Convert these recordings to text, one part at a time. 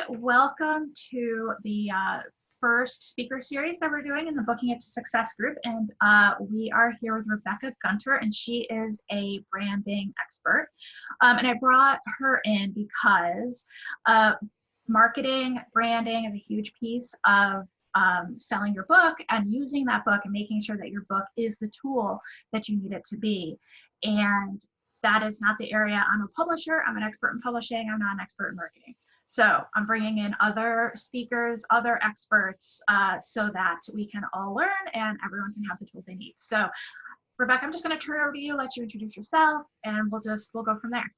welcome to the first speaker series that we're doing in the Booking It to Success group. And we are here with Rebecca Gunter, and she is a branding expert. And I brought her in because marketing, branding is a huge piece of selling your book and using that book and making sure that your book is the tool that you need it to be. And that is not the area. I'm a publisher. I'm an expert in publishing. I'm not an expert in marketing. So I'm bringing in other speakers, other experts, so that we can all learn and everyone can have the tools they need. So Rebecca, I'm just going to turn it over to you, let you introduce yourself, and we'll go from there.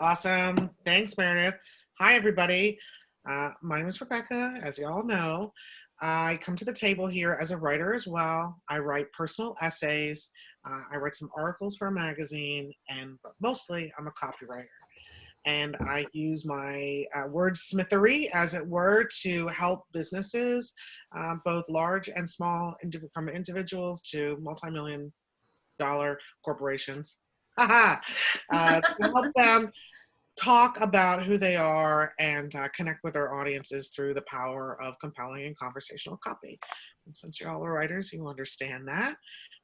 Awesome. Thanks, Meredith. Hi, everybody. My name is Rebecca. As you all know, I come to the table here as a writer as well. I write personal essays. I write some articles for a magazine, but mostly I'm a copywriter. And I use my wordsmithery, as it were, to help businesses, both large and small, from individuals to multi-million-dollar corporations, to help them talk about who they are and connect with their audiences through the power of compelling and conversational copy. And since you're all writers, you understand that.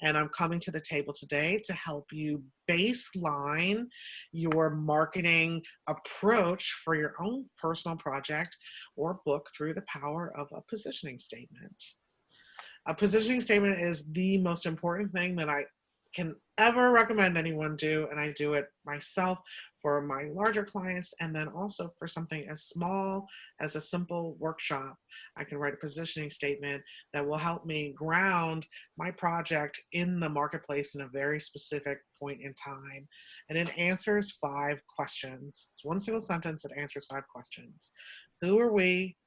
And I'm coming to the table today to help you baseline your marketing approach for your own personal project or book through the power of a positioning statement. A positioning statement is the most important thing that I can ever recommend anyone do, and I do it myself for my larger clients, and then also for something as small as a simple workshop. I can write a positioning statement that will help me ground my project in the marketplace in a very specific point in time. And it answers 5 questions. It's one single sentence that answers 5 questions. Who are we?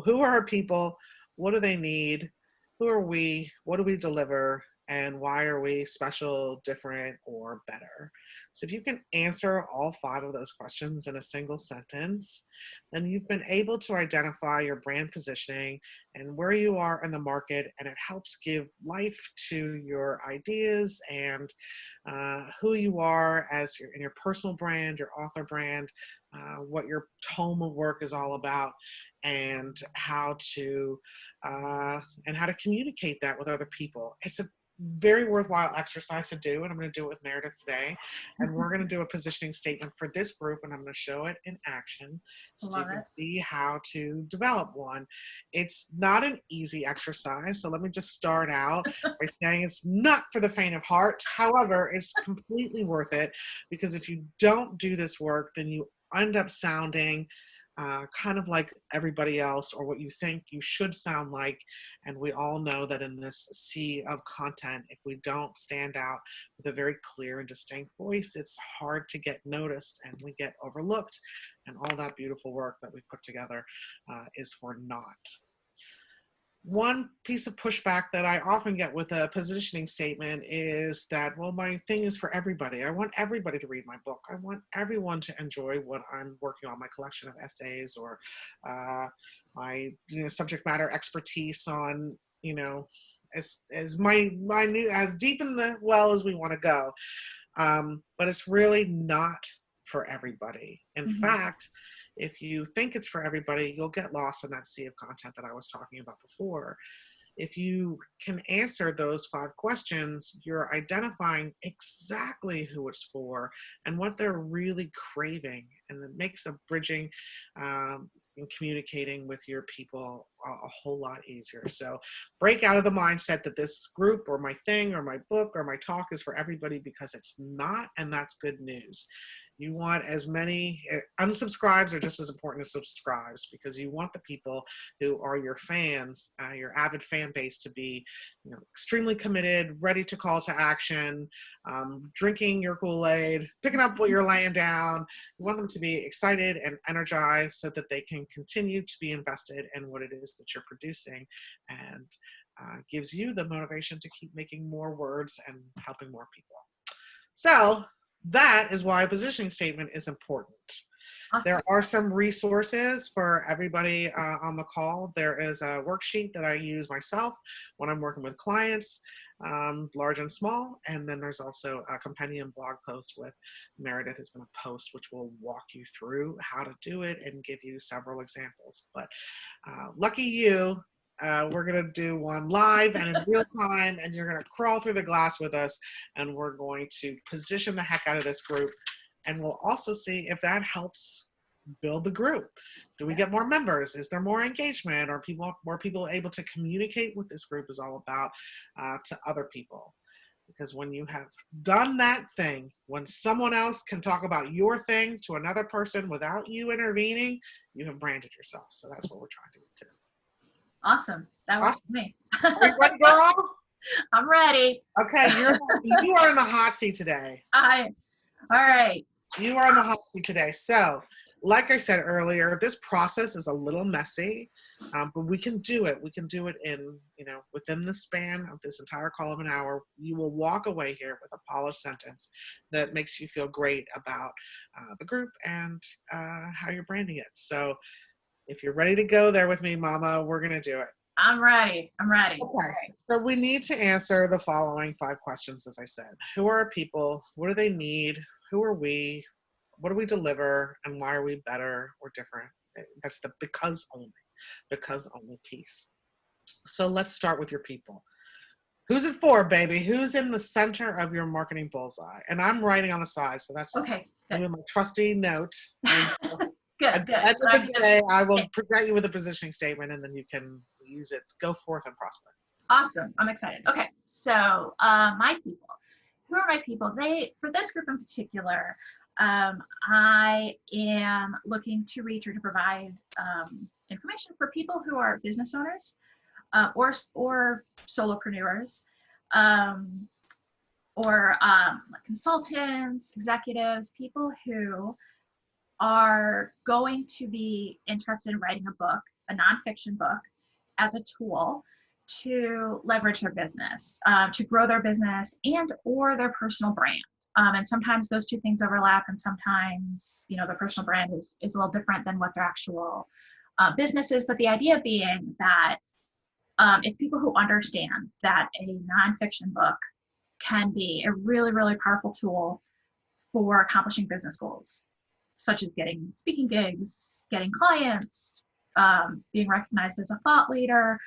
Who are our people? What do they need? Who are we? What do we deliver? And why are we special, different, or better? So if you can answer all 5 of those questions in a single sentence, then you've been able to identify your brand positioning and where you are in the market, and it helps give life to your ideas and who you are as in your personal brand, your author brand, what your tome of work is all about, and how to communicate that with other people. It's a very worthwhile exercise to do, and I'm going to do it with Meredith today. And we're going to do a positioning statement for this group, and I'm going to show it in action so you can see how to develop one. It's not an easy exercise, so let me just start out by saying it's not for the faint of heart. However, it's completely worth it, because if you don't do this work, then you end up sounding kind of like everybody else, or what you think you should sound like. And we all know that in this sea of content, if we don't stand out with a very clear and distinct voice, it's hard to get noticed and we get overlooked, and all that beautiful work that we put together is for naught. One piece of pushback that I often get with a positioning statement is that, well, my thing is for everybody. I want everybody to read my book. I want everyone to enjoy what I'm working on, my collection of essays, or my subject matter expertise on, as deep in the well as we want to go. But it's really not for everybody. In fact, if you think it's for everybody, you'll get lost in that sea of content that I was talking about before. If you can answer those 5 questions, you're identifying exactly who it's for and what they're really craving. And it makes a bridging and communicating with your people a whole lot easier. So break out of the mindset that this group or my thing or my book or my talk is for everybody, because it's not, and that's good news. You want as many unsubscribes are just as important as subscribes, because you want the people who are your fans, your avid fan base, to be extremely committed, ready to call to action, drinking your Kool-Aid, picking up what you're laying down. You want them to be excited and energized so that they can continue to be invested in what it is that you're producing, and gives you the motivation to keep making more words and helping more people. So that is why a positioning statement is important. Awesome. There are some resources for everybody on the call. There is a worksheet that I use myself when I'm working with clients. large and small. And then there's also a companion blog post with Meredith is going to post, which will walk you through how to do it and give you several examples. But lucky you, we're going to do one live and in real time, and you're going to crawl through the glass with us, and we're going to position the heck out of this group. And we'll also see if that helps build the group. Do we get more members? Is there more engagement? Are more people able to communicate what this group is all about to other people? Because when you have done that thing, when someone else can talk about your thing to another person without you intervening, you have branded yourself. So that's what we're trying to do too. Awesome. That works for me. Are you ready, girl? I'm ready. Okay, you are in the hot seat today. All right. You are in the hot seat today. So, like I said earlier, this process is a little messy, but we can do it. We can do it in, within the span of this entire call of an hour. You will walk away here with a polished sentence that makes you feel great about the group and how you're branding it. So, if you're ready to go there with me, Mama, we're going to do it. I'm ready. Okay. So we need to answer the following 5 questions, as I said. Who are our people? What do they need? Who are we? What do we deliver? And why are we better or different? That's the because only piece. So let's start with your people. Who's it for, baby? Who's in the center of your marketing bullseye? And I'm writing on the side, so that's okay. Good. My trusty note. Good. At the end of the day, I will present you with a positioning statement, and then you can use it. Go forth and prosper. Awesome. I'm excited. Okay. So my people. Who are my people? For this group in particular, I am looking to reach or to provide information for people who are business owners or solopreneurs or like consultants, executives, people who are going to be interested in writing a book, a nonfiction book, as a tool to leverage their business, to grow their business and or their personal brand. And sometimes those two things overlap, and sometimes, their personal brand is a little different than what their actual business is. But the idea being that it's people who understand that a nonfiction book can be a really, really powerful tool for accomplishing business goals, such as getting speaking gigs, getting clients, being recognized as a thought leader,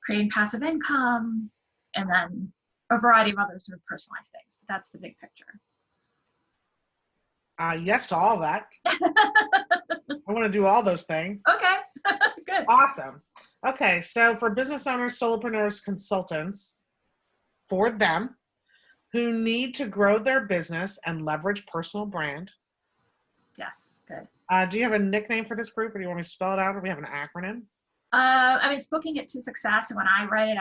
creating passive income, and then a variety of other sort of personalized things. But that's the big picture. Yes to all that. I want to do all those things. Okay, good. Awesome. Okay, so for business owners, solopreneurs, consultants, for them who need to grow their business and leverage personal brand. Yes, good. Do you have a nickname for this group, or do you want me to spell it out, or do we have an acronym? It's Booking It to Success, and when I write it,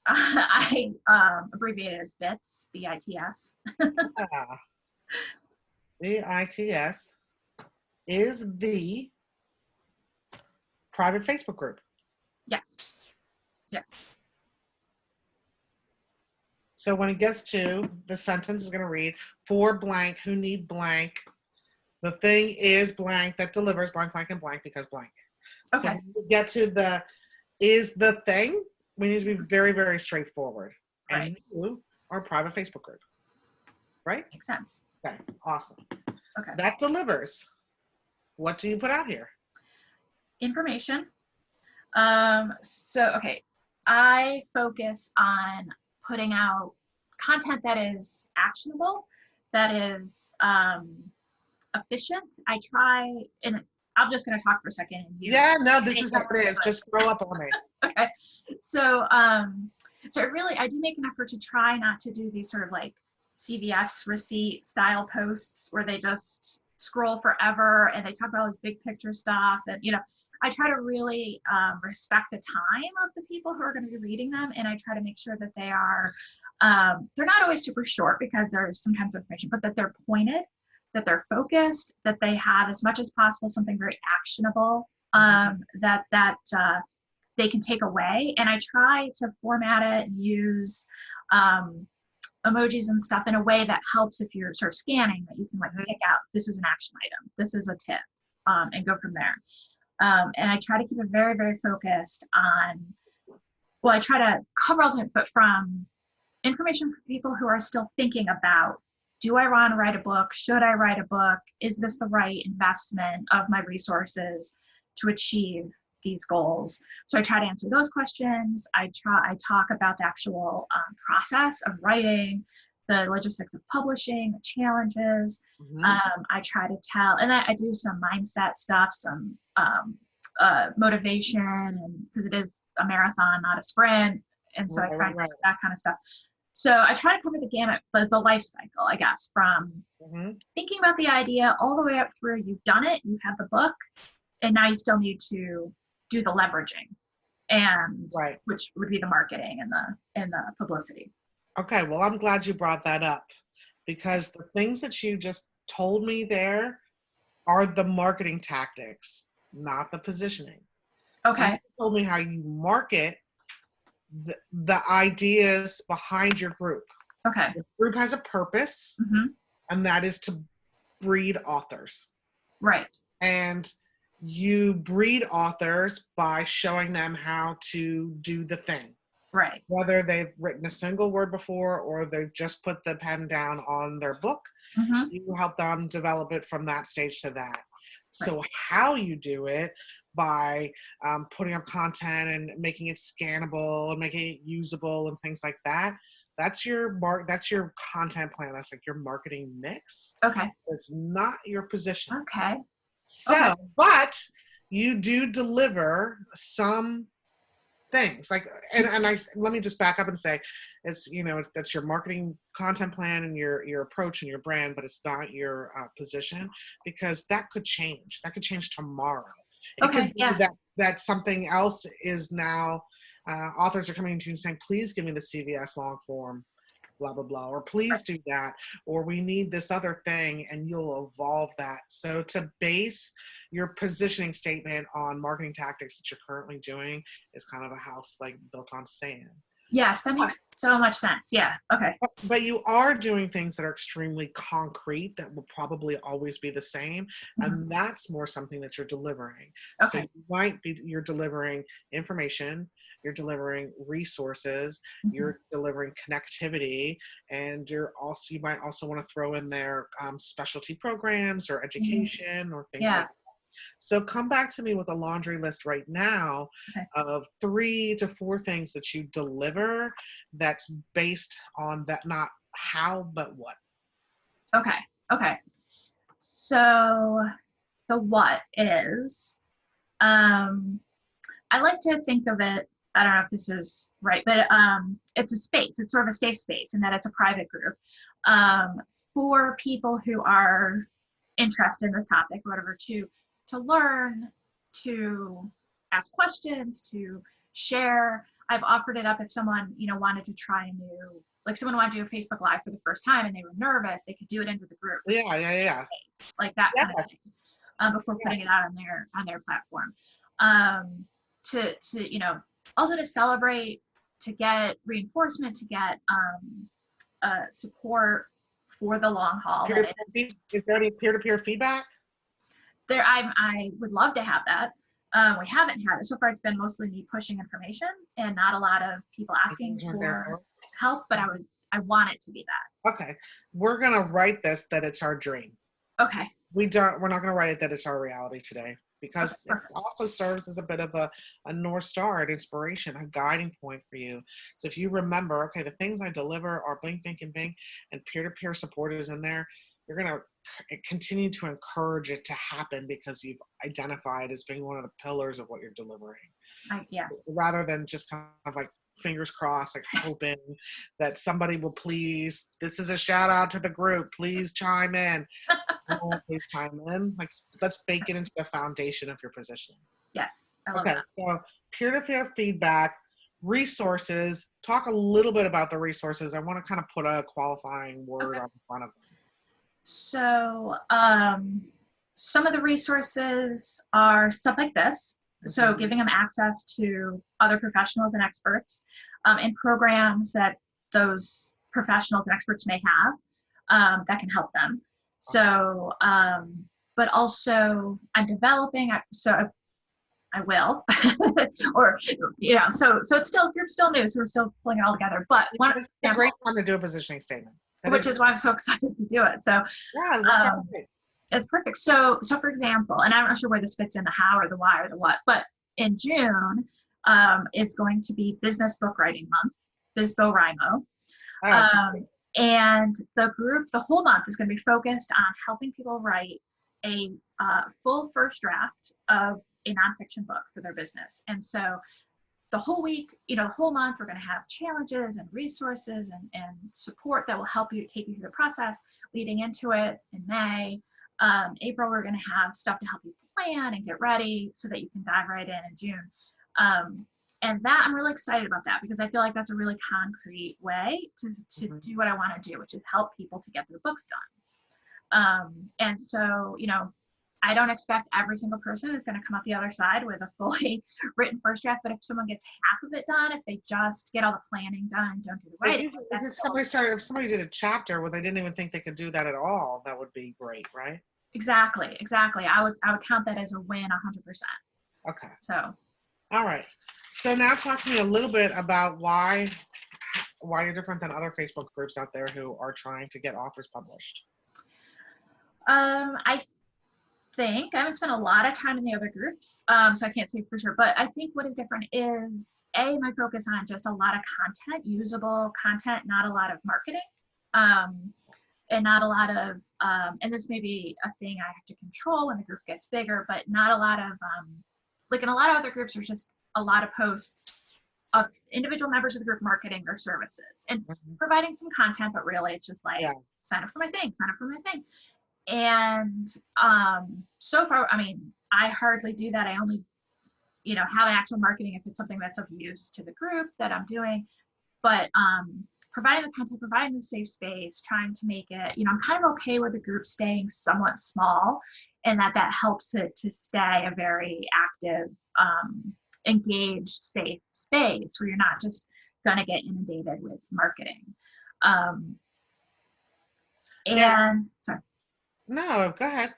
I abbreviate it as BITS, B-I-T-S. B-I-T-S is the private Facebook group. Yes. So when it gets to the sentence is going to read, for blank, who need blank, the thing is blank that delivers blank, blank, and blank because blank. Okay. So when we get to the is the thing, we need to be very, very straightforward. Right. And you are a private Facebook group. Right? Makes sense. Okay, awesome. Okay. That delivers. What do you put out here? Information. Okay, I focus on putting out content that is actionable, that is efficient. I try, and I'm just going to talk for a second. This is how it is. Just throw up on me. Okay. So I do make an effort to try not to do these sort of like CVS receipt style posts where they just scroll forever and they talk about all this big picture stuff. And, I try to really respect the time of the people who are going to be reading them. And I try to make sure that they are, they're not always super short because there's sometimes information, but that they're pointed, that they're focused, that they have as much as possible something very actionable that they can take away. And I try to format it and use emojis and stuff in a way that helps if you're sort of scanning, that you can like pick out, this is an action item, this is a tip, and go from there. And I try to keep it very, very focused on well, I try to cover all that, but from information for people who are still thinking about, do I want to write a book? Should I write a book? Is this the right investment of my resources to achieve these goals? So I try to answer those questions. I talk about the actual process of writing, the logistics of publishing, the challenges. I try to tell, and I do some mindset stuff, some motivation, and because it is a marathon, not a sprint. And so I try to cover that kind of stuff. So I try to cover the gamut, the life cycle, I guess, from thinking about the idea all the way up through you've done it, you have the book, and now you still need to do the leveraging, and which would be the marketing and the publicity. Okay, well, I'm glad you brought that up, because the things that you just told me there are the marketing tactics, not the positioning. Okay. You told me how you market the ideas behind your group. Okay. The group has a purpose, and that is to breed authors. Right. And you breed authors by showing them how to do the thing. Right. Whether they've written a single word before or they've just put the pen down on their book, you help them develop it from that stage to that. So how you do it, by putting up content and making it scannable and making it usable and things like that, that's your content plan. That's like your marketing mix. Okay. It's not your position. Okay. So, but you do deliver some things like, and let me just back up and say, it's, that's your marketing content plan and your approach and your brand, but it's not your position, because that could change. That could change tomorrow. It could be that something else is now, authors are coming to you and saying, please give me the CVS long form, blah, blah, blah, or please do that, or we need this other thing, and you'll evolve that. So to base your positioning statement on marketing tactics that you're currently doing is kind of a house like built on sand. Yes, that makes so much sense. Yeah. Okay. But you are doing things that are extremely concrete that will probably always be the same. And that's more something that you're delivering. Okay. So you're delivering information, you're delivering resources, you're delivering connectivity, and you might also want to throw in there specialty programs or education or things like that. So come back to me with a laundry list right now of 3 to 4 things that you deliver that's based on that, not how, but what. Okay. Okay. So the what is, I like to think of it, I don't know if this is right, but it's a space. It's sort of a safe space in that it's a private group for people who are interested in this topic, or whatever, to learn, to ask questions, to share. I've offered it up if someone, wanted to try a new, like someone wanted to do a Facebook Live for the first time and they were nervous, they could do it into the group. Yeah. Like that kind of thing, before putting it out on their platform. To also to celebrate, to get reinforcement, to get support for the long haul. Is there any peer-to-peer feedback? I would love to have that. We haven't had it. So far, it's been mostly me pushing information and not a lot of people asking for help, but I want it to be that. Okay. We're going to write this that it's our dream. Okay. We're not going to write it that it's our reality today, because it also serves as a bit of a North Star, an inspiration, a guiding point for you. So if you remember, okay, the things I deliver are blink, bink, and bink, and peer-to-peer support is in there, you're going to continue to encourage it to happen because you've identified as being one of the pillars of what you're delivering. Rather than just kind of like fingers crossed, like hoping that somebody will please, this is a shout out to the group, please chime in. Please chime in. Like, let's bake it into the foundation of your positioning. Yes. I love that. So peer-to-peer feedback, resources. Talk a little bit about the resources. I want to kind of put a qualifying word on the front of them. So some of the resources are stuff like this. So giving them access to other professionals and experts and programs that those professionals and experts may have that can help them. So, but also I'm developing, so I will, or so it's still group's still new, so we're still pulling it all together. But one It's a example, great time to do a positioning statement. which is why I'm so excited to do it. So Yeah, it worked out um, great. it's perfect. So for example, and I'm not sure where this fits in the how or the why or the what, but in June is going to be Business Book Writing Month, BizBoWriMo. Oh, And the whole month is going to be focused on helping people write a full first draft of a nonfiction book for their business. And so the whole week, the whole month, we're going to have challenges and resources and support that will help you take you through the process leading into it in May. April, we're going to have stuff to help you plan and get ready so that you can dive right in June. And that I'm really excited about that because I feel like that's a really concrete way to do what I want to do, which is help people to get their books done. And so, I don't expect every single person is going to come out the other side with a fully written first draft, but if someone gets half of it done, if they just get all the planning done, don't do the writing. If somebody did a chapter where they didn't even think they could do that at all, that would be great, right? Exactly. I would count that as a win 100%. Okay. So. All right. So now talk to me a little bit about why you're different than other Facebook groups out there who are trying to get authors published. I think I haven't spent a lot of time in the other groups, so I can't say for sure, but I think what is different is my focus on just a lot of content, usable content, not a lot of marketing, and not a lot of, and this may be a thing I have to control when the group gets bigger, but not a lot of, like in a lot of other groups, there's just a lot of posts of individual members of the group marketing their services and providing some content, but really it's just like, sign up for my thing. And so far, I hardly do that. I only, have an actual marketing if it's something that's of use to the group that I'm doing. But providing the content, providing the safe space, trying to make it, I'm kind of okay with the group staying somewhat small, and that helps it to stay a very active, engaged, safe space where you're not just going to get inundated with marketing. Sorry. No, go ahead.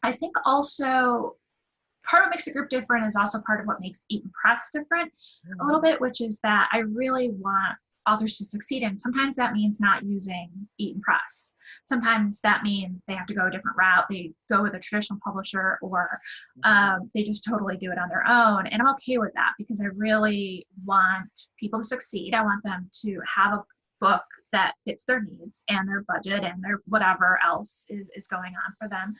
I think also part of what makes the group different is also part of what makes Eaton Press different a little bit, which is that I really want authors to succeed. And sometimes that means not using Eaton Press. Sometimes that means they have to go a different route. They go with a traditional publisher, or they just totally do it on their own. And I'm okay with that because I really want people to succeed. I want them to have a book that fits their needs and their budget and their whatever else is going on for them.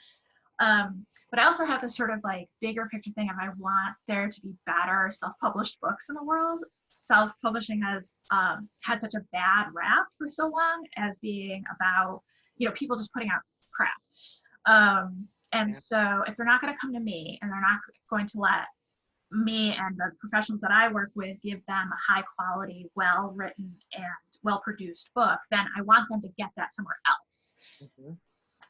But I also have this sort of like bigger picture thing of I want there to be better self-published books in the world. Self-publishing has had such a bad rap for so long as being about, people just putting out crap. So if they're not going to come to me and they're not going to let me and the professionals that I work with give them a high quality, well-written and well-produced book, then I want them to get that somewhere else.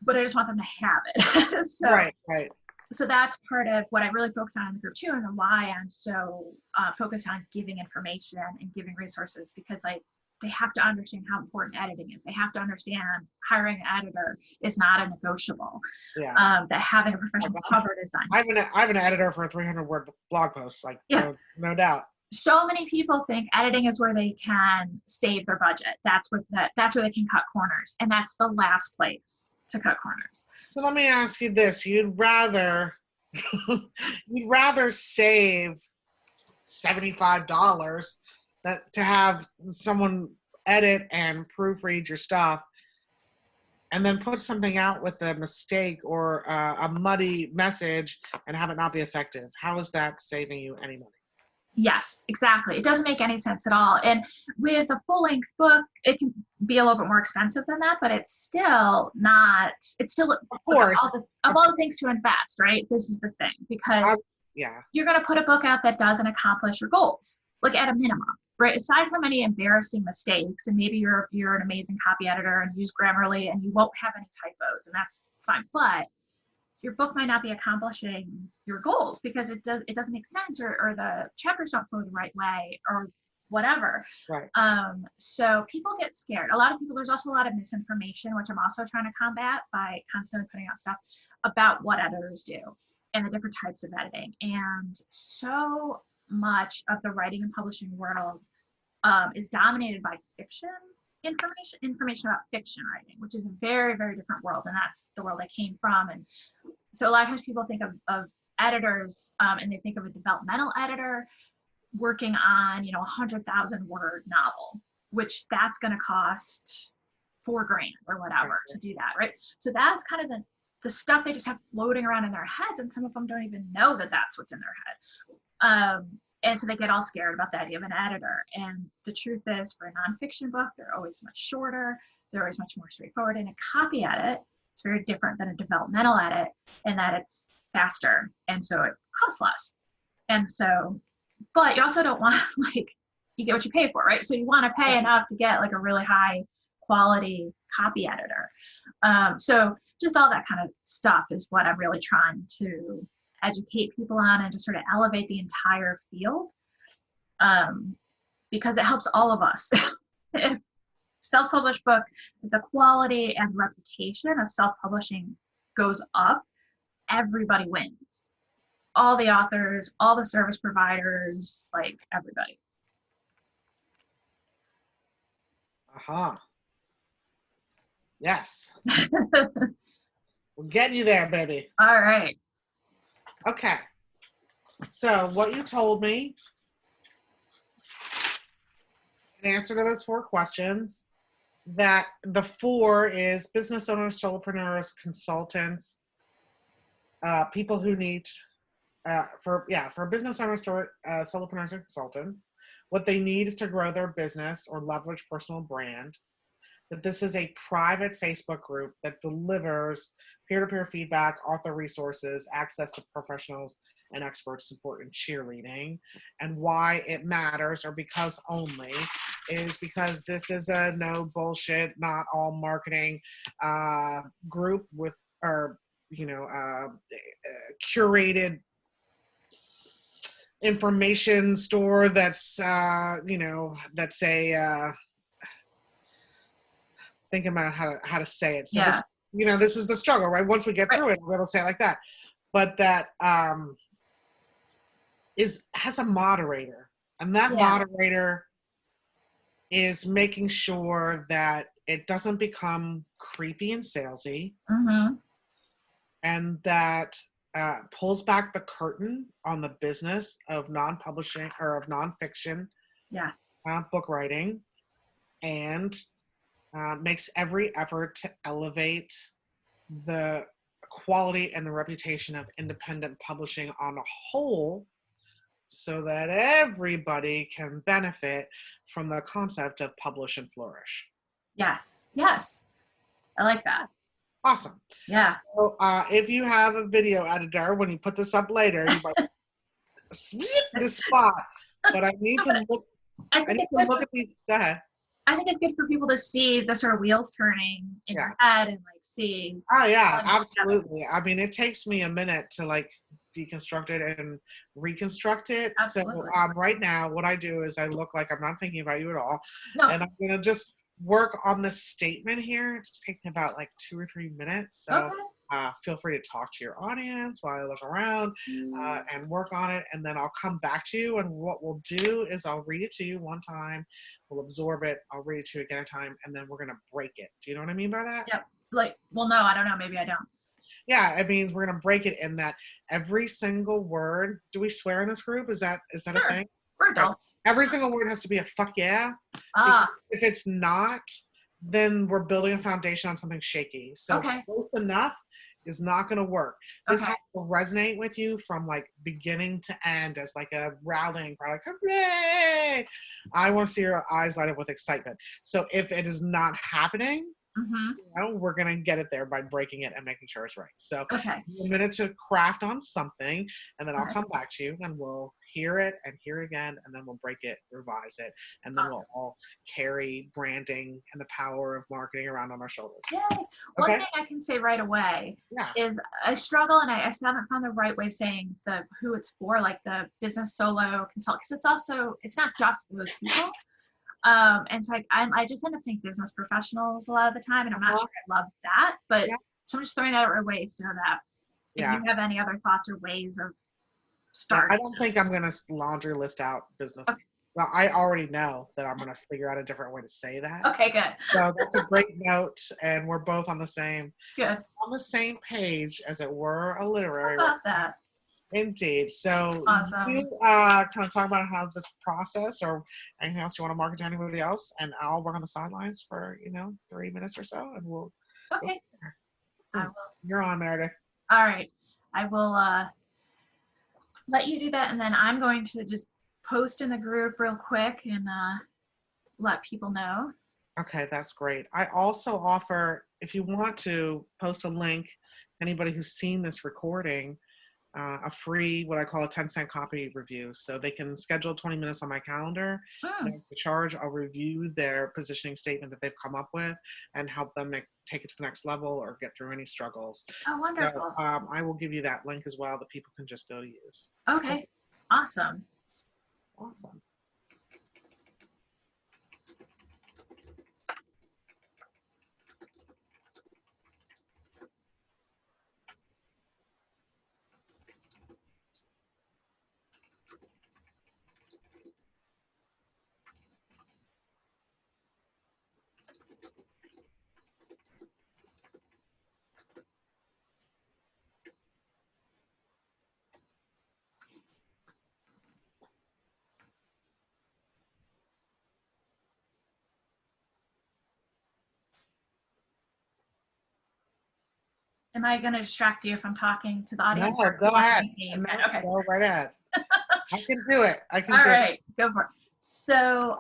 But I just want them to have it. Right. So that's part of what I really focus on in the group too, and why I'm so focused on giving information and giving resources, because they have to understand how important editing is. They have to understand hiring an editor is not a negotiable. That having a professional cover design. I have an editor for a 300-word blog post, no doubt. So many people think editing is where they can save their budget. That's where they can cut corners, and that's the last place to cut corners. So let me ask you this: you'd rather save $75 to have someone edit and proofread your stuff, and then put something out with a mistake or a muddy message and have it not be effective? How is that saving you any money? Yes, exactly. It doesn't make any sense at all. And with a full-length book, it can be a little bit more expensive than that, but it's still not, of course, of all the things to invest, right? This is the thing, because you're going to put a book out that doesn't accomplish your goals, like at a minimum, right? Aside from any embarrassing mistakes, and maybe you're an amazing copy editor and use Grammarly and you won't have any typos, and that's fine. But your book might not be accomplishing your goals because it doesn't make sense, or the chapters don't flow the right way, or whatever. Right. So people get scared. There's also a lot of misinformation, which I'm also trying to combat by constantly putting out stuff about what editors do. and the different types of editing. And so much of the writing and publishing world is dominated by fiction information about fiction writing, which is a very, very different world. And that's the world I came from. And so a lot of times people think of editors and they think of a developmental editor working on, you know, 100,000 word novel, which that's going to cost $4,000 or whatever to do that, right? So that's kind of the stuff they just have floating around in their heads, and some of them don't even know that that's what's in their head. And so they get all scared about the idea of an editor. And the truth is, for a nonfiction book, they're always much shorter. They're always much more straightforward. And a copy edit, it's very different than a developmental edit in that it's faster. And so it costs less. And so, but you also don't want, like, you get what you pay for, right? So you want to pay enough to get like a really high quality copy editor. So just all that kind of stuff is what I'm really trying to educate people on, and just sort of elevate the entire field, because it helps all of us. If self-published book, if the quality and reputation of self-publishing goes up, everybody wins. All the authors, all the service providers, like everybody. Yes. We're getting you there, baby. All right. Okay. So what you told me, in answer to those 4 questions, that the 4 is business owners, solopreneurs, consultants, people who need, for business owners, solopreneurs, and consultants, what they need is to grow their business or leverage personal brand. That this is a private Facebook group that delivers peer-to-peer feedback, author resources, access to professionals and expert support and cheerleading. And why it matters, or because only, is because this is a no bullshit, not all marketing group with, or, you know, curated information store that's, you know, that's a, thinking about how to say it. So this, you know, this is the struggle, right? Once we get through it, we'll say it like that. But that has a moderator, and that moderator is making sure that it doesn't become creepy and salesy, and that pulls back the curtain on the business of non-publishing or of nonfiction book writing, and makes every effort to elevate the quality and the reputation of independent publishing on a whole, so that everybody can benefit from the concept of publish and flourish. Yes. Yes. I like that. Awesome. Yeah. So if you have a video editor, when you put this up later, you might sweep the spot. But I need to look. I need to look at these. Go ahead. I think it's good for people to see the sort of wheels turning in your head, and like see. Oh yeah, absolutely. I mean, it takes me a minute to like deconstruct it and reconstruct it. Absolutely. So right now, what I do is I look like I'm not thinking about you at all, and I'm gonna just work on the statement here. It's taking about like 2 or 3 minutes. So feel free to talk to your audience while I look around and work on it. And then I'll come back to you. And what we'll do is I'll read it to you one time. We'll absorb it. I'll read it to you again a time. And then we're going to break it. Do you know what I mean by that? Yep. Like, well, no, I don't know. Maybe I don't. Yeah, it means we're going to break it in that every single word. Do we swear in this group? Is that a thing? We're adults. Every single word has to be a fuck yeah. If it's not, then we're building a foundation on something shaky. So close enough is not going to work. This has to resonate with you from like beginning to end as like a rallying cry, like hooray! I want to see your eyes light up with excitement. So if it is not happening, you know, we're going to get it there by breaking it and making sure it's right. So a minute to craft on something, and then I'll come back to you and we'll hear it and hear it again, and then we'll break it, revise it, and then we'll all carry branding and the power of marketing around on our shoulders. Yay. One thing I can say right away is I struggle, and I still haven't found the right way of saying who it's for, like the business solo consult, because it's not just those people. And so I just end up saying business professionals a lot of the time, and I'm not sure I love that, but so I'm just throwing that away so that if Yeah. you have any other thoughts or ways of Yeah, starting. I don't think I'm gonna laundry list out business. Okay. Well, I already know that I'm gonna figure out a different way to say that. Okay, good. So that's a great note, and we're both on the same Good. page, as it were, a literary. How about that? Indeed. So Awesome. you kind of talk about how this process or anything else you want to market to anybody else, and I'll work on the sidelines for 3 minutes or so, and we'll go Okay. from I there. will. You're on, Meredith. All right. I will let you do that, and then I'm going to just post in the group real quick and let people know. Okay, that's great. I also offer, if you want to post a link, anybody who's seen this recording, a free, what I call a 10-cent copy review. So they can schedule 20 minutes on my calendar. Hmm. No charge. I'll review their positioning statement that they've come up with and help them take it to the next level or get through any struggles. Oh, wonderful. So I will give you that link as well that people can just go use. Okay. Awesome. Awesome. Am I going to distract you from talking to the No, audience? Or go ahead. you? No, Okay. go right ahead. I can do it. I can All do it. right, go for it. So,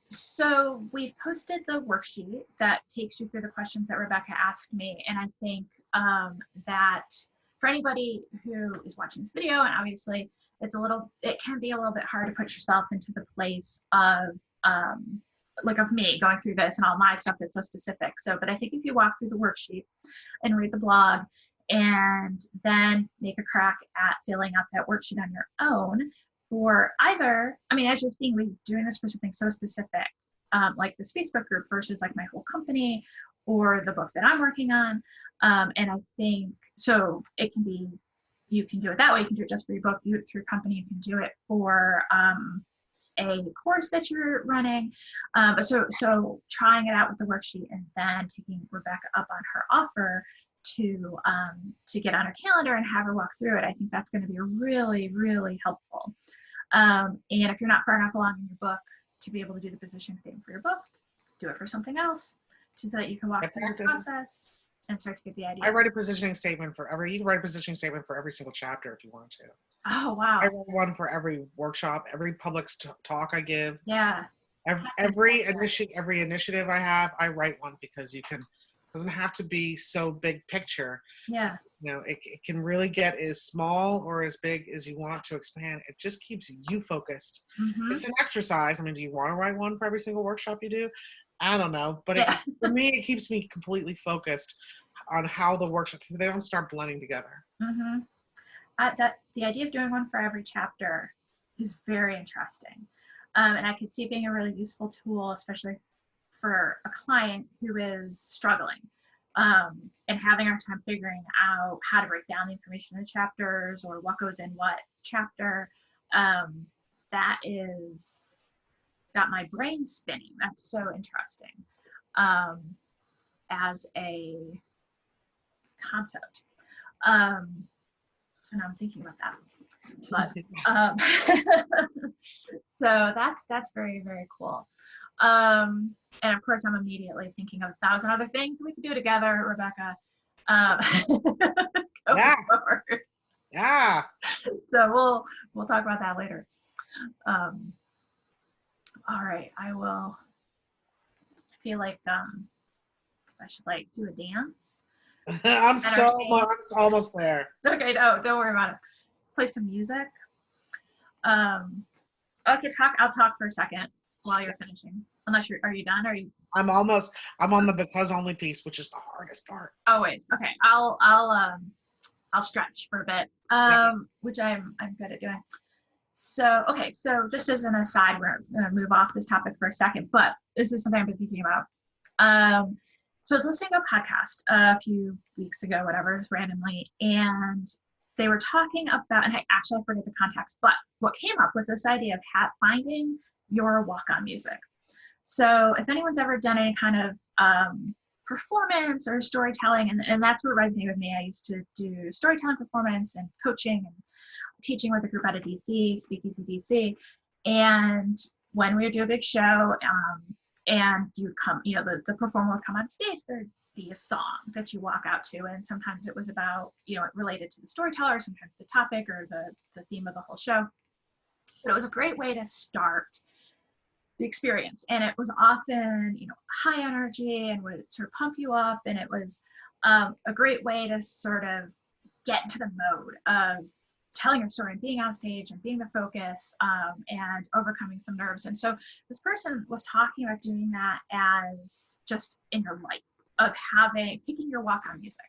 so we've posted the worksheet that takes you through the questions that Rebecca asked me, and I think that for anybody who is watching this video, and obviously it can be a little bit hard to put yourself into the place of like of me going through this and all my stuff that's so specific. So, but I think if you walk through the worksheet and read the blog, and then make a crack at filling out that worksheet on your own, for either, I mean, as you're seeing, we're doing this for something so specific, like this Facebook group versus like my whole company or the book that I'm working on. And I think, so it can be, you can do it that way. You can do it just for your book, you do it through your company, you can do it for a course that you're running. So trying it out with the worksheet and then taking Rebecca up on her offer to get on her calendar and have her walk through it. I think that's going to be really, really helpful. And if you're not far enough along in your book to be able to do the positioning statement for your book, do it for something else so that you can walk through the process and start to get the idea. I write a positioning statement for you can write a positioning statement for every single chapter if you want to. Oh, wow. I write one for every workshop, every public talk I give. Yeah. Every initiative I have, I write one because doesn't have to be so big picture. Yeah. It can really get as small or as big as you want to expand. It just keeps you focused. Mm-hmm. It's an exercise. I mean, do you want to write one for every single workshop you do? I don't know. But for me, it keeps me completely focused on how the workshops, so they don't start blending together. Mm-hmm. The idea of doing one for every chapter is very interesting. And I could see it being a really useful tool, especially for a client who is struggling and having a hard time figuring out how to break down the information in the chapters or what goes in what chapter. That is got my brain spinning. That's so interesting as a concept. So now I'm thinking about that. But so that's very, very cool. And of course, I'm immediately thinking of 1,000 other things we could do together, Rebecca. Yeah. Forward. Yeah. So we'll talk about that later. All right, I feel like I should like do a dance. I'm almost there. Okay, no, don't worry about it. Play some music. Okay, I'll talk for a second while you're finishing. Unless are you done? I'm on the because only piece, which is the hardest part. Always. Okay. I'll stretch for a bit. Which I'm good at doing. So, okay, so just as an aside, we're gonna move off this topic for a second, but this is something I've been thinking about. So I was listening to a podcast a few weeks ago, whatever, just randomly, and they were talking about, and I forget the context, but what came up was this idea of finding your walk-on music. So if anyone's ever done any kind of performance or storytelling, and that's what resonated with me. I used to do storytelling performance and coaching and teaching with a group out of DC, Speakeasy DC. And when we would do a big show, and you come, the performer would come on stage, there'd be a song that you walk out to. And sometimes it was about, it related to the storyteller, sometimes the topic or the theme of the whole show. But it was a great way to start the experience. And it was often, high energy and would sort of pump you up. And it was a great way to sort of get into the mode of telling your story and being on stage and being the focus, and overcoming some nerves. And so this person was talking about doing that as just in your life, of picking your walk-on music.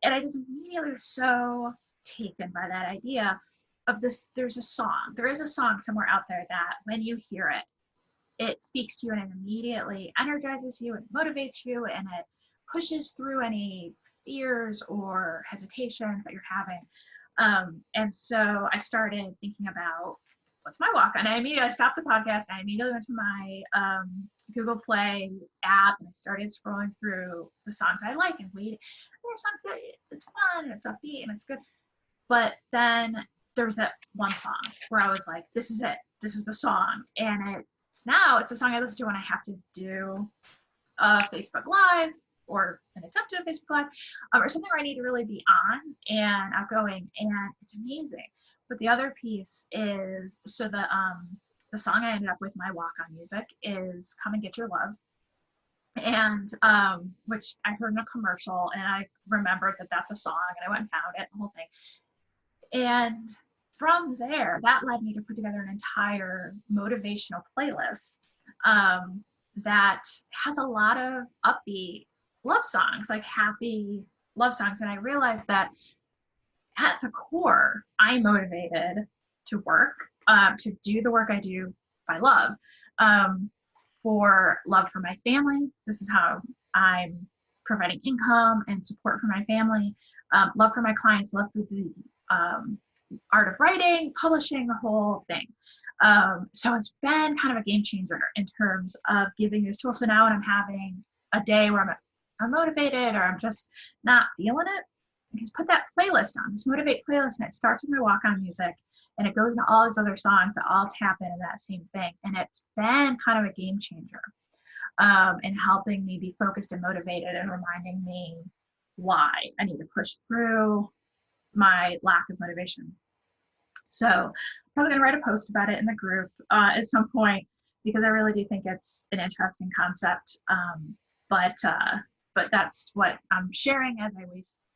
And I just immediately was so taken by that idea of this. There is a song somewhere out there that when you hear it, it speaks to you and it immediately energizes you and motivates you, and it pushes through any fears or hesitations that you're having. And so I started thinking about what's my walk on. I stopped the podcast. I immediately went to my Google Play app and I started scrolling through the songs I like and waited. There are songs that it's fun and it's upbeat and it's good. But then there was that one song where I was like, this is it. This is the song. And it's a song I listen to when I have to do a Facebook Live or an attempt to do a Facebook Live, or something where I need to really be on and outgoing, and it's amazing. But the other piece is, so the song I ended up with my walk-on music is Come and Get Your Love, and which I heard in a commercial, and I remembered that that's a song, and I went and found it, the whole thing. And from there, that led me to put together an entire motivational playlist that has a lot of upbeat love songs, like happy love songs. And I realized that at the core, I'm motivated to work, to do the work I do by love, for love for my family. This is how I'm providing income and support for my family, love for my clients, love for the art of writing, publishing, the whole thing. So it's been kind of a game changer in terms of giving these tools. So now when I'm having a day where I'm motivated or I'm just not feeling it, I just put that playlist on, this Motivate playlist, and it starts with my walk-on music, and it goes into all these other songs that all tap into that same thing. And it's been kind of a game changer in helping me be focused and motivated and reminding me why I need to push through my lack of motivation. So I'm probably going to write a post about it in the group at some point, because I really do think it's an interesting concept. But that's what I'm sharing as I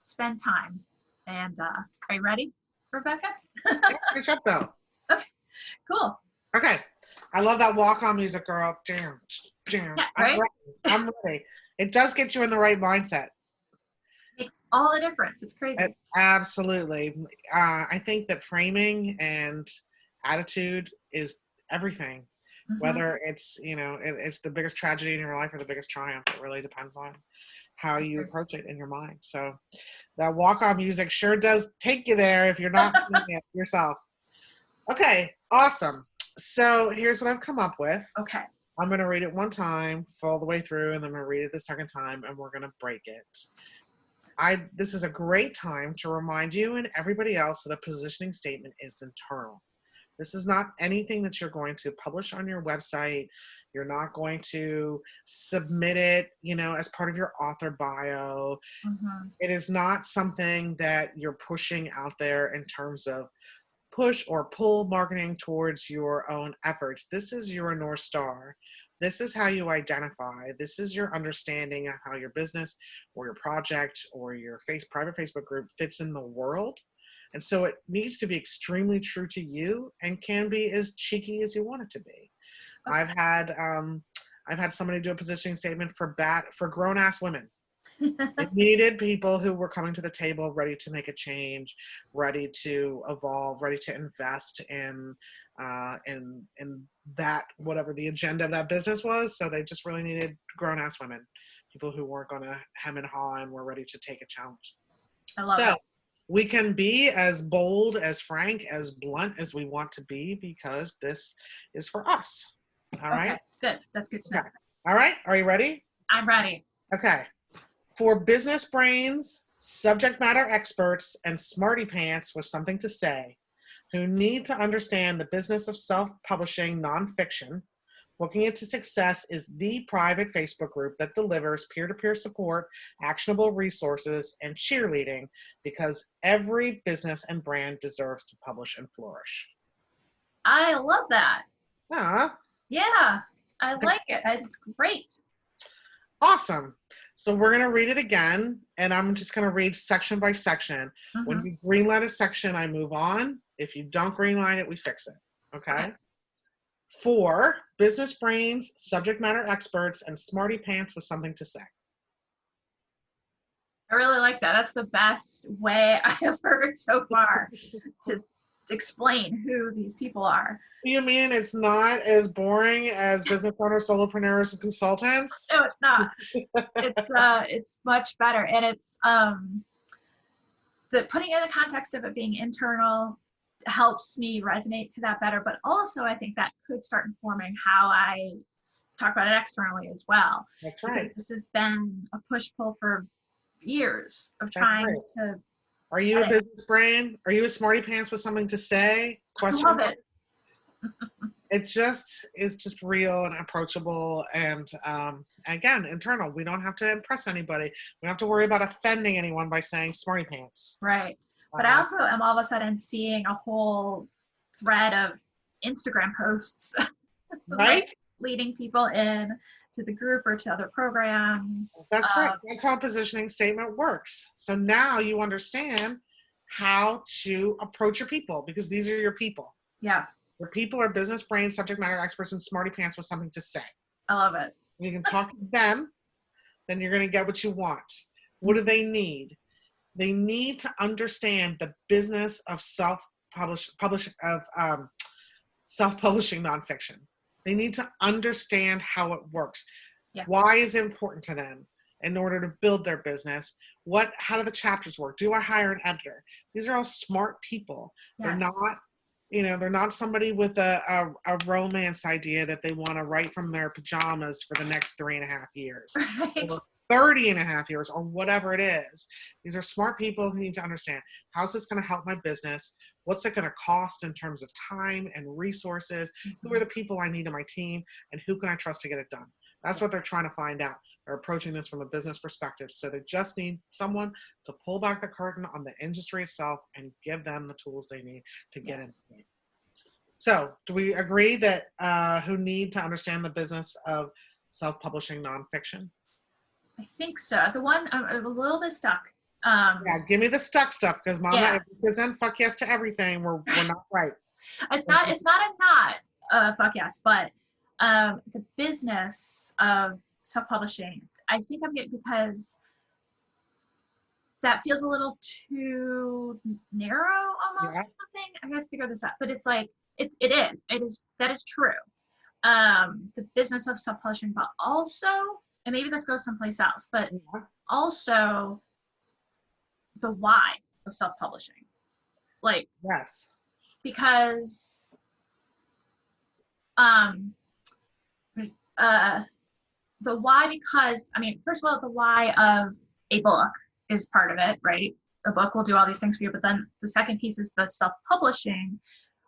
spend time. And are you ready, Rebecca? Finish up though. Okay, cool. Okay. I love that walk-on music, girl. Jam, jam. Yeah, right? I'm ready. It does get you in the right mindset. Makes all the difference. It's crazy. Absolutely. I think that framing and attitude is everything. Mm-hmm. Whether it's, it's the biggest tragedy in your life or the biggest triumph. It really depends on how you approach it in your mind. So that walk-on music sure does take you there if you're not feeling it yourself. Okay, awesome. So here's what I've come up with. Okay. I'm going to read it one time all the way through, and then I'm going to read it the second time, and we're going to break it. This is a great time to remind you and everybody else that a positioning statement is internal. This is not anything that you're going to publish on your website. You're not going to submit it, as part of your author bio. Mm-hmm. It is not something that you're pushing out there in terms of push or pull marketing towards your own efforts. This is your North Star. This is how you identify. This is your understanding of how your business or your project or your private Facebook group fits in the world. And so it needs to be extremely true to you and can be as cheeky as you want it to be. Okay. I've had somebody do a positioning statement for grown-ass women. It needed people who were coming to the table ready to make a change, ready to evolve, ready to invest in that, whatever the agenda of that business was. So they just really needed grown-ass women people who weren't going to hem and haw and were ready to take a challenge. I love So it. we can be as bold, as frank, as blunt as we want to be because this is for us. All right? Okay, good. That's good to know. Okay. All right. Are you ready? I'm ready. Okay. For business brains, subject matter experts, and smarty pants with something to say who need to understand the business of self-publishing nonfiction, Booking It to Success is the private Facebook group that delivers peer-to-peer support, actionable resources, and cheerleading because every business and brand deserves to publish and flourish. I love that. Ah, Yeah, I like it. It's great. awesome. So we're going to read it again, and I'm just going to read section by section. When you greenlight a section, I move on. If you don't greenlight it, we fix it. Okay? For business brains, subject matter experts, and smarty pants with something to say. I really like that. That's the best way I have heard so far to explain who these people are. You mean it's not as boring as business owners, solopreneurs, and consultants? No, it's not. It's much better, and it's the putting it in the context of it being internal helps me resonate to that better. But also, I think that could start informing how I talk about it externally as well. That's right. Because this has been a push-pull for years of trying to. Are you a business brain? Are you a smarty pants with something to say? I love it. It just is just real and approachable, and again, internal. We don't have to impress anybody. We don't have to worry about offending anyone by saying smarty pants. Right. But I also am all of a sudden seeing a whole thread of Instagram posts, right? like leading people in to the group or to other programs. That's right. That's how a positioning statement works. So now you understand how to approach your people because these are your people. Yeah. Your people are business brains, subject matter experts, and smarty pants with something to say. I love it. You can talk to them, then you're going to get what you want. What do they need? They need to understand the business of self-publishing nonfiction. They need to understand how it works. Yeah. Why is it important to them in order to build their business? How do the chapters work? Do I hire an editor? These are all smart people. Yes. They're not somebody with a romance idea that they want to write from their pajamas for the next 3.5 years. Right. Or 30.5 years or whatever it is. These are smart people who need to understand, how's this going to help my business? What's it going to cost in terms of time and resources? Mm-hmm. Who are the people I need on my team? And who can I trust to get it done? That's what they're trying to find out. They're approaching this from a business perspective. So they just need someone to pull back the curtain on the industry itself and give them the tools they need to get in. So do we agree that who need to understand the business of self-publishing nonfiction? I think so. The one I'm a little bit stuck. Yeah, give me the stuck stuff because Mama, if it isn't fuck yes to everything, we're not right. It's not fuck yes, but the business of self-publishing, I think I'm getting because that feels a little too narrow almost or something. I gotta figure this out. But it's like that is true. The business of self-publishing, but also, and maybe this goes someplace else, but also the why of self-publishing. Like, yes, because the why, because first of all, the why of a book is part of it, right? A book will do all these things for you, but then the second piece is the self-publishing,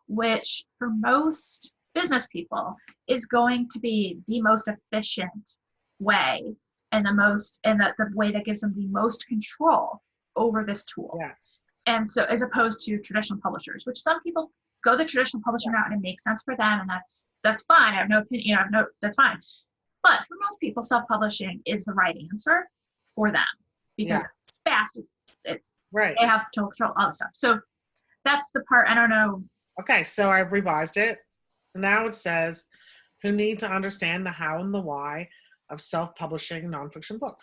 which for most business people is going to be the most efficient way and the way that gives them the most control over this tool. Yes. And so as opposed to traditional publishers, which some people go the traditional publishing route and it makes sense for them, and that's fine. I have no opinion, that's fine. But for most people, self-publishing is the right answer for them because it's fast, it's right. They have total control, all this stuff. So that's the part, I don't know. Okay, so I've revised it. So now it says, who need to understand the how and the why of self-publishing nonfiction book.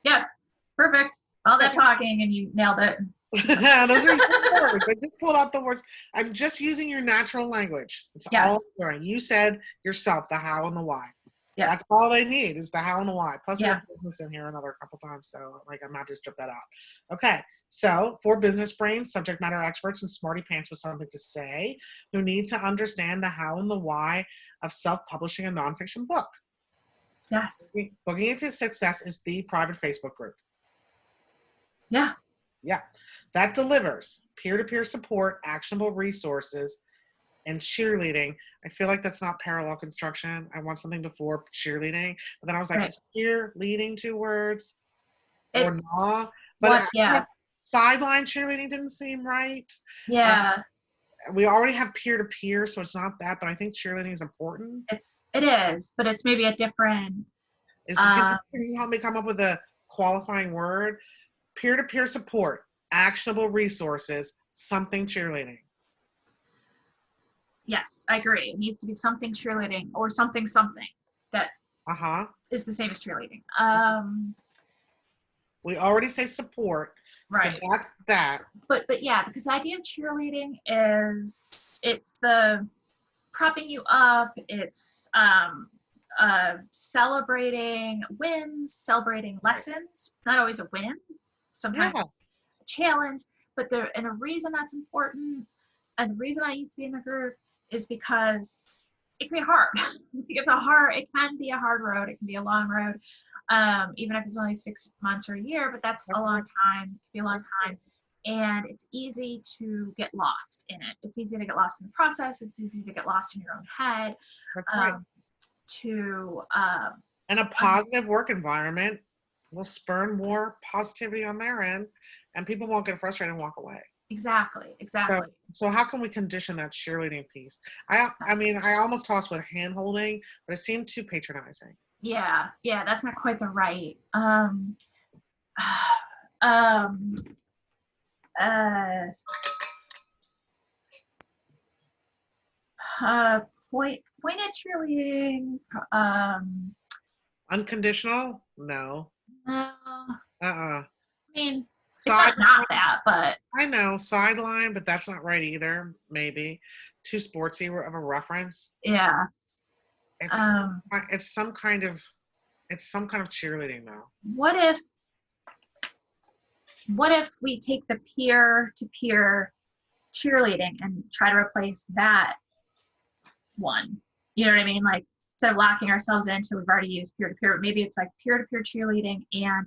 Yes, perfect. All that talking and you nailed it. Those are your words. I just pulled out the words. I'm just using your natural language. It's all I'm doing. You said yourself the how and the why. Yeah. That's all they need is the how and the why. Plus we Yeah. have business in here another couple times, so like I'm happy to strip that out. Okay, so for business brains, subject matter experts, and smarty pants with something to say who need to understand the how and the why of self-publishing a nonfiction book. Yes. Booking Into Success is the private Facebook group. Yeah. Yeah, that delivers peer-to-peer support, actionable resources, and cheerleading. I feel like that's not parallel construction. I want something before cheerleading, but then I was like, Right. is cheerleading 2 words or It's not? But what, yeah. sideline cheerleading didn't seem right. Yeah. We already have peer-to-peer, so it's not that, but I think cheerleading is important. It is, but it's maybe a different, Can you help me come up with a qualifying word? Peer-to-peer support, actionable resources, something cheerleading. yes, I agree. It needs to be something cheerleading or something that is the same as cheerleading. We already say support, Right. so that's that. But yeah, because the idea of cheerleading is it's the propping you up. It's celebrating wins, celebrating lessons. Not always a win, sometimes a challenge. But and the reason that's important, and the reason I used to be in the group is because it can be hard. It can be a hard road. It can be a long road. Even if it's only 6 months or a year, but that's a long time. It can be a long time. And it's easy to get lost in it. It's easy to get lost in the process. It's easy to get lost in your own head. That's right. And a positive work environment will spurn more positivity on their end, and people won't get frustrated and walk away. Exactly. So how can we condition that cheerleading piece? I mean, I almost tossed with hand holding, but it seemed too patronizing. Yeah, that's not quite the right. Pointed cheerleading. Unconditional? No. No. I mean, it's not that, but I know sideline, but that's not right either. Maybe too sportsy of a reference. Yeah. It's some kind of cheerleading though. What if we take the peer-to-peer cheerleading and try to replace that one? You know what I mean? Like, instead of locking ourselves into, we've already used peer-to-peer, maybe it's like peer-to-peer cheerleading and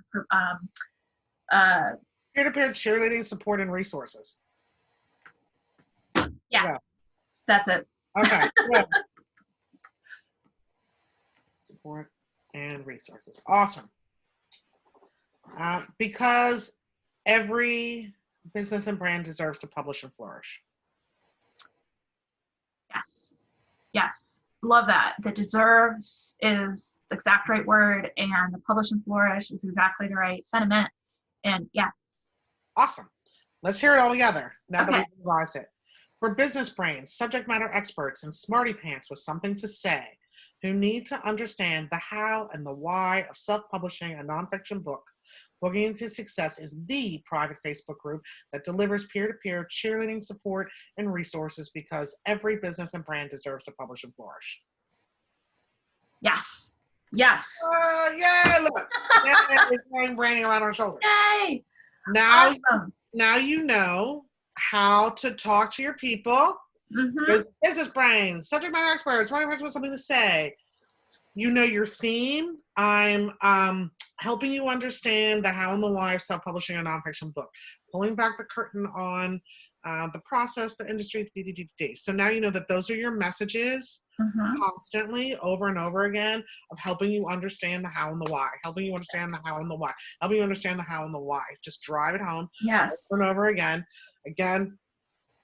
peer-to-peer cheerleading support and resources. Yeah. That's it. Okay. Yeah. Support and resources. Awesome. Because every business and brand deserves to publish and flourish. Yes. Love that. The deserves is the exact right word, and the publish and flourish is exactly the right sentiment. And yeah. Awesome. Let's hear it all together now that we've revised it. For business brains, subject matter experts, and smarty pants with something to say who need to understand the how and the why of self-publishing a nonfiction book, Booking Into Success is the private Facebook group that delivers peer-to-peer cheerleading support and resources because every business and brand deserves to publish and flourish. Yes. Yay, look. Yay, we're branding around our shoulders. Yay. Now you know how to talk to your people. Business brains, subject matter experts, one person with something to say. You know your theme. I'm helping you understand the how and the why of self-publishing a nonfiction book, pulling back the curtain on the process, the industry, So now you know that those are your messages constantly over and over again of helping you understand the how and the why, helping you understand the how and the why, helping you understand the how and the why. Just drive it home over and over again. Again,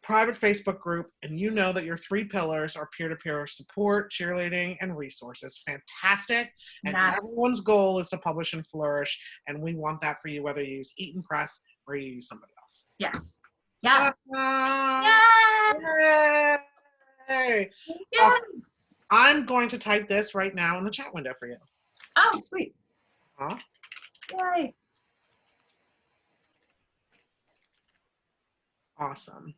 private Facebook group, and you know that your 3 pillars are peer-to-peer support, cheerleading, and resources. Fantastic. And everyone's goal is to publish and flourish, and we want that for you, whether you use Eaton Press or you use somebody else. Yes. Yeah. Yay! Awesome. I'm going to type this right now in the chat window for you. Oh, sweet. Yay. Awesome.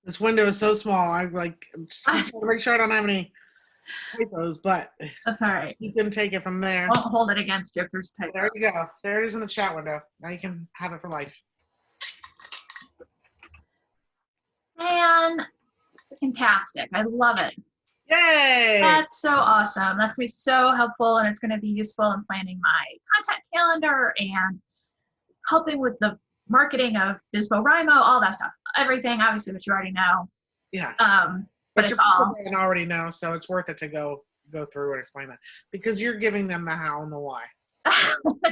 This window is so small. I like just trying to make sure I don't have any typos, but That's all right. you can take it from there. Won't hold it against you if there's typos. There you go. There it is in the chat window. Now you can have it for life. Man, fantastic. I love it. Yay! That's so awesome. That's going to be so helpful, and it's going to be useful in planning my content calendar and helping with the marketing of BizboRimo, all that stuff. Everything, obviously, which you already know. Yes. But it's all. People already know, so it's worth it to go through and explain that, because you're giving them the how and the why.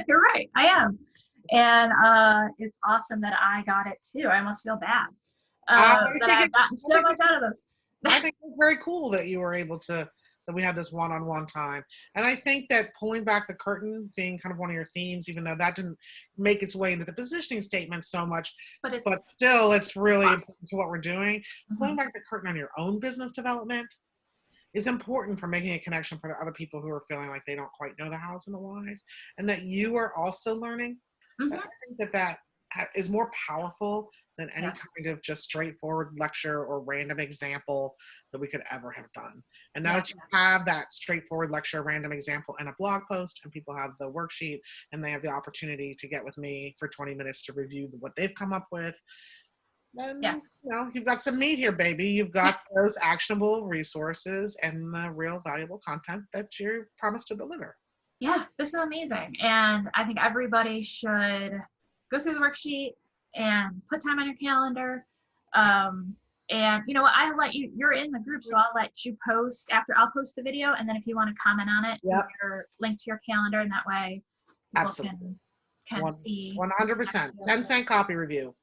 You're right. I am. And it's awesome that I got it too. I almost feel bad that I've gotten so much out of this. I think it's very cool that you were able to, that we had this one-on-one time. And I think that pulling back the curtain being kind of one of your themes, even though that didn't make its way into the positioning statement so much, but still it's really important to what we're doing. Mm-hmm. Pulling back the curtain on your own business development is important for making a connection for the other people who are feeling like they don't quite know the hows and the whys, and that you are also learning. Mm-hmm. I think that is more powerful than any kind of just straightforward lecture or random example that we could ever have done. And now that you have that straightforward lecture, random example, and a blog post, and people have the worksheet, and they have the opportunity to get with me for 20 minutes to review what they've come up with, then you know, you've got some meat here, baby. You've got those actionable resources and the real valuable content that you promised to deliver. Yeah, this is amazing. And I think everybody should go through the worksheet and put time on your calendar. And you know what, you're in the group, so I'll let you post after. I'll post the video, and then if you want to comment on it, your link to your calendar, and that way people can see. 100%. 10-cent copy review.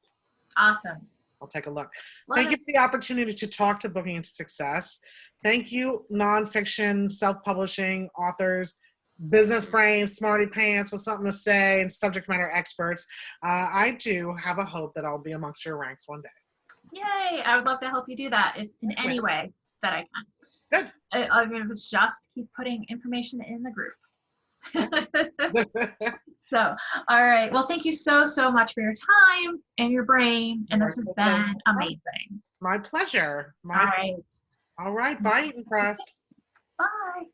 Awesome. I'll take a look. Thank you for the opportunity to talk to Booking into Success. Thank you, nonfiction, self-publishing authors, business brains, smarty pants with something to say, and subject matter experts. I do have a hope that I'll be amongst your ranks one day. Yay! I would love to help you do that in any way that I can. Good. Even if it's just keep putting information in the group. So, all right. Well, thank you so much for your time and your brain. And this has been amazing. My pleasure. All right. All right. Bye, Eaton Press. Bye.